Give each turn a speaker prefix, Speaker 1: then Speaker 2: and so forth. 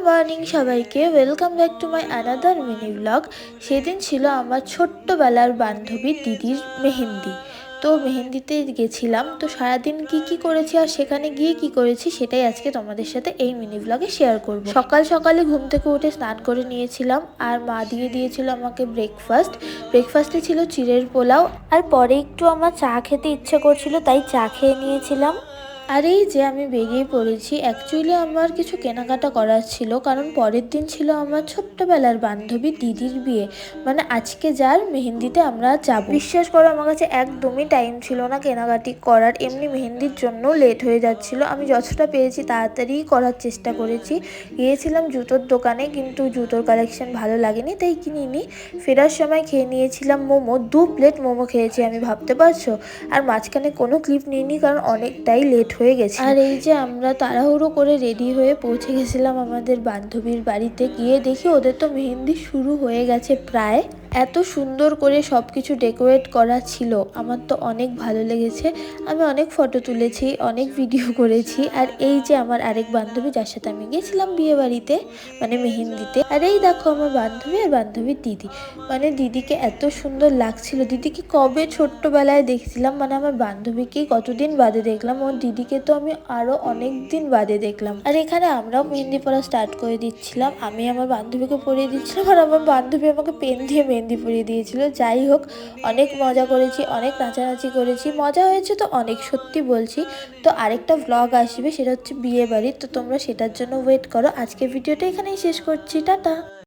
Speaker 1: Morning সবাইকে, welcome back to my another mini blog. সেদিন ছিল আমার ছোট্টবেলার বান্ধবী দিদির মেহেন্দি। তো মেহেন্দিতে গেছিলাম, তো সারাদিন কি করেছি আর সেখানে গিয়ে কি করেছি সেটাই আজকে তোমাদের সাথে এই মিনি ব্লগে শেয়ার করব। সকাল সকালে ঘুম থেকে উঠে স্নান করে নিয়েছিলাম, আর মা দিয়ে দিয়েছিল আমাকে ব্রেকফাস্টে ছিল চিড়ের পোলাও, আর পরে একটু আমার চা খেতে ইচ্ছে করছিল তাই চা খেয়ে নিয়েছিলাম। আর এই যে আমি বেরিয়ে পড়েছি, অ্যাকচুয়ালি আমার কিছু কেনাকাটা করার ছিল, কারণ পরের দিন ছিল আমার ছোট্টবেলার বান্ধবী দিদির বিয়ে, মানে আজকে যার মেহেন্দিতে আমরা যাব। বিশ্বাস করো, আমার কাছে একদমই টাইম ছিল না কেনাকাটি করার, এমনি মেহেন্দির জন্য লেট হয়ে যাচ্ছিল। আমি যতটা পেরেছি তাড়াতাড়ি করার চেষ্টা করেছি। গিয়েছিলাম জুতোর দোকানে, কিন্তু জুতোর কালেকশন ভালো লাগেনি তাই কিনিনি। ফেরার সময় খেয়ে নিয়েছিলাম মোমো, 2 প্লেট মোমো খেয়েছি আমি, ভাবতে পারছো। আর মাঝখানে কোনো ক্লিপ নিইনি কারণ অনেকটাই লেট হয়ে গেছে। আর এই যে আমরা তাড়াহুড়ো করে রেডি হয়ে পৌঁছে গেছিলাম আমাদের বান্ধবীর বাড়িতে। গিয়ে দেখি ওদের তো মেহেন্দি শুরু হয়ে গেছে প্রায়। এত সুন্দর করে সব কিছু ডেকোরেট করা ছিল, আমার তো অনেক ভালো লেগেছে। আমি অনেক ফটো তুলেছি, অনেক ভিডিও করেছি। আর এই যে আমার আরেক বান্ধবী, যার সাথে আমি গেছিলাম বিয়ে বাড়িতে, মানে মেহেন্দিতে। আর এই দেখো আমার বান্ধবী আর বান্ধবীর দিদি, মানে দিদিকে এত সুন্দর লাগছিল। দিদিকে কবে ছোট্টবেলায় দেখছিলাম, মানে আমার বান্ধবীকে কতদিন বাদে দেখলাম, ওর দিদিকে তো আমি আরো অনেক দিন বাদে দেখলাম। আর এখানে আমরাও মেহেন্দি পরা স্টার্ট করে দিচ্ছিলাম, আমি আমার বান্ধবীকে পরিয়ে দিচ্ছিলাম, আর আমার বান্ধবী আমাকে পেন দিয়ে মেহেন্দি পরিয়ে দিয়েছিল। যাই হোক, অনেক মজা করেছি, অনেক নাচানাচি করেছি, মজা হয়েছে তো অনেক, সত্যি বলছি। তো আরেকটা ভ্লগ আসবে, সেটা হচ্ছে বিয়ে বাড়ির, তো তোমরা সেটার জন্য ওয়েট করো। আজকের ভিডিওটা এখানেই শেষ করছি, টাটা।